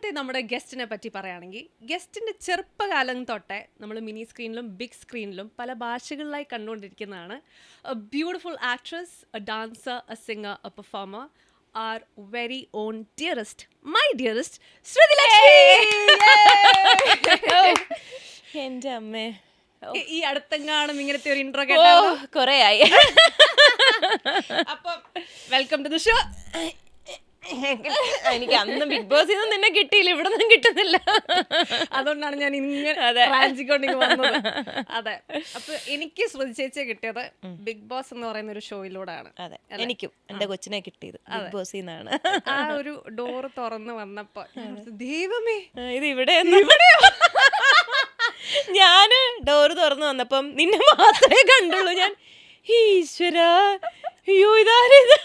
ഇന്നത്തെ നമ്മുടെ ഗസ്റ്റിനെ പറ്റി പറയുകയാണെങ്കിൽ ഗസ്റ്റിൻ്റെ ചെറുപ്പകാലം തൊട്ടേ നമ്മൾ മിനി സ്ക്രീനിലും ബിഗ് സ്ക്രീനിലും പല ഭാഷകളിലായി കണ്ടുകൊണ്ടിരിക്കുന്നതാണ്. A beautiful actress, a dancer, a singer, a performer, our very own dearest, my dearest, Shruti Lakshmi. എന്റെ അമ്മേ, ഈ അടുത്തെങ്ങാനും ഇങ്ങനത്തെ ഒരു ഇൻട്രോ കേട്ടോ കൊറേ ആയി. അപ്പം വെൽക്കം ടു ദി ഷോ. എനിക്ക് അന്ന് ബിഗ് ബോസിൽ നിന്നും നിന്നെ കിട്ടിയില്ല, ഇവിടെ നിന്നും കിട്ടുന്നില്ല. അതുകൊണ്ടാണ് ഞാൻ ഇങ്ങനെ റാഞ്ചിക്കൊണ്ടിങ്ങ് വന്നത്. അതെ, അപ്പൊ എനിക്ക് ശ്രുതി ചേച്ചിയെ കിട്ടിയത് ബിഗ് ബോസ് എന്ന് പറയുന്ന ഒരു ഷോയിലൂടെയാണ്. അതെ, എനിക്കും എന്റെ കൊച്ചിനെ കിട്ടിയത് ബിഗ് ബോസിൽ നിന്നാണ്. ആ ഒരു ഡോറ് തുറന്ന് വന്നപ്പോ ദൈവമേ, ഇത് ഇവിടെ ഞാന് ഡോറ് തുറന്നു വന്നപ്പം നിന്നെ മാത്രമേ കണ്ടുള്ളൂ. ഞാൻ ഈശ്വര, അയ്യോ ഇതാരിത്,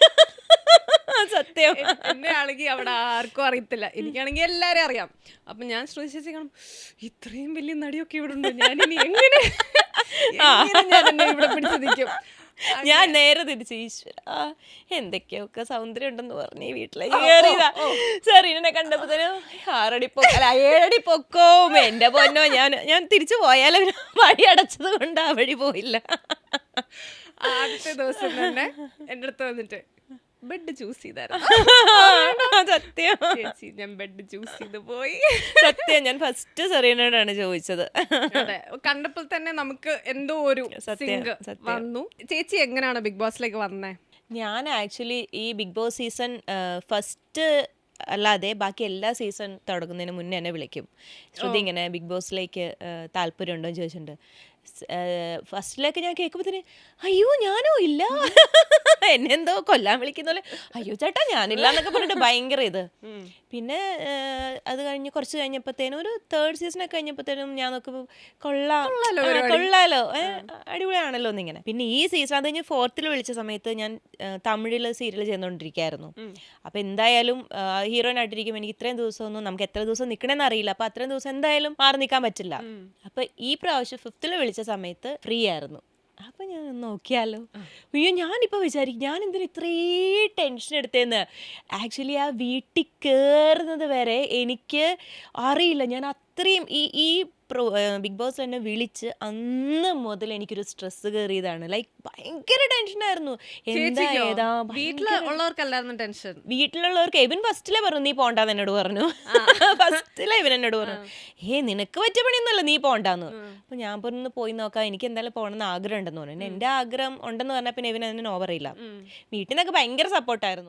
സത്യം. എന്നെ ആണെങ്കിൽ അവിടെ ആർക്കും അറിയത്തില്ല, എനിക്കാണെങ്കിൽ എല്ലാരും അറിയാം. അപ്പൊ ഞാൻ ശ്രുതി ചേച്ചി കാണും, ഇത്രയും വലിയ നടിയൊക്കെ ഇവിടെ ഉണ്ട്, ഞാനിനി എങ്ങനെ ഇവിടെ പിടിച്ചു നിൽക്കും. ഞാൻ നേരെ തിരിച്ച് ഈശ്വര എന്തൊക്കെയൊക്കെ സൗന്ദര്യം ഉണ്ടെന്ന് പറഞ്ഞ് ഈ വീട്ടിലേക്ക് കയറിയതാ. സെറീനെ കണ്ടപ്പോഴത്തേനും 6 അടി പൊക്കോ 7 അടി പൊക്കവും. എന്റെ പൊന്നോ, ഞാൻ തിരിച്ചു പോയാലും വഴി അടച്ചത് കൊണ്ട് ആ വഴി പോയില്ല. ആദ്യത്തെ ദിവസം തന്നെ എന്റെ അടുത്ത് വന്നിട്ട് ബെഡ് ചൂസ് ചെയ്തായിരുന്നു. സത്യം ചേച്ചി, ഞാൻ ബെഡ് ചൂസ് ചെയ്ത് പോയി. സത്യം, ഞാൻ ഫസ്റ്റ് സെറീനോടാണ് ചോദിച്ചത്. അതെ, കണ്ടപ്പോൾ തന്നെ നമുക്ക് എന്തോ ഒരു സിങ്ക് വന്നു. ചേച്ചി എങ്ങനെയാണ് ബിഗ് ബോസിലേക്ക് വന്നേ? ഞാൻ ആക്ച്വലി ഈ ബിഗ് ബോസ് സീസൺ ഫസ്റ്റ് അല്ലാതെ ബാക്കി എല്ലാ സീസൺ തുടങ്ങുന്നതിന് മുന്നേ എന്നെ വിളിക്കും. ശ്രുതി ഇങ്ങനെ ബിഗ് ബോസിലേക്ക് താല്പര്യമുണ്ടോ എന്ന് ചോദിച്ചിട്ടുണ്ട്. ഫസ്റ്റിലേക്ക് ഞാൻ കേൾക്കുമ്പോഴത്തേന് അയ്യോ ഞാനോ ഇല്ല, എന്നെ എന്തോ കൊല്ലാൻ വിളിക്കുന്ന പോലെ, അയ്യോ ചേട്ടാ ഞാനില്ല എന്നൊക്കെ പറഞ്ഞിട്ട് ഭയങ്കര ഇത്. പിന്നെ അത് കഴിഞ്ഞ് കുറച്ച് കഴിഞ്ഞപ്പോഴത്തേനും ഒരു 3rd സീസണൊക്കെ കഴിഞ്ഞപ്പോഴത്തേനും ഞാൻ നോക്കുമ്പോൾ കൊള്ളാലോ, അടിപൊളിയാണല്ലോ എന്നിങ്ങനെ. പിന്നെ ഈ സീസൺ അത് കഴിഞ്ഞ് 4th വിളിച്ച സമയത്ത് ഞാൻ തമിഴിൽ സീരിയൽ ചെയ്തുകൊണ്ടിരിക്കുകയായിരുന്നു. അപ്പം എന്തായാലും ഹീറോയിനായിട്ടിരിക്കും, എനിക്ക് ഇത്രയും ദിവസമൊന്നും നമുക്ക് എത്ര ദിവസം നിൽക്കണമെന്ന് അറിയില്ല. അപ്പം അത്രയും ദിവസം എന്തായാലും മാറി നിൽക്കാൻ പറ്റില്ല. അപ്പം ഈ പ്രാവശ്യം 5th വിളിച്ച സമയത്ത് ഫ്രീ ആയിരുന്നു. അപ്പം ഞാൻ നോക്കിയാലോ, അയ്യോ ഞാനിപ്പോൾ വിചാരിക്കും ഞാൻ എന്തിനാ ഇത്രയും ടെൻഷൻ എടുത്തേന്ന്. ആക്ച്വലി ആ വീട്ടിൽ കയറുന്നത് വരെ എനിക്ക് അറിയില്ല. ഞാൻ അത്രയും ഈ ബിഗ് ബോസ് എന്നെ വിളിച്ച് അന്ന് മുതൽ എനിക്കൊരു സ്ട്രെസ് കയറിയതാണ്. ലൈക്ക് ഭയങ്കര ടെൻഷനായിരുന്നു. വീട്ടിലുള്ളവർക്കല്ലായിരുന്നു ടെൻഷൻ. വീട്ടിലുള്ളവർക്ക് ഇവൻ ഫസ്റ്റിലെ പറഞ്ഞു നീ പോണ്ടാന്ന് എന്നോട് പറഞ്ഞു. ഫസ്റ്റിലെ ഇവൻ എന്നോട് പറഞ്ഞു നിനക്ക് പറ്റിയ പണിയൊന്നുമല്ല നീ പോണ്ടാന്ന്. അപ്പൊ ഞാൻ പറഞ്ഞു പോയി നോക്കാം, എനിക്ക് എന്തായാലും പോകണമെന്ന് ആഗ്രഹം ഉണ്ടെന്ന് പറഞ്ഞു. എന്റെ ആഗ്രഹം ഉണ്ടെന്ന് പറഞ്ഞാൽ പിന്നെ ഇവൻ അതിന് ഓവറില്ല. വീട്ടിൽ നിന്നൊക്കെ ഭയങ്കര സപ്പോർട്ടായിരുന്നു.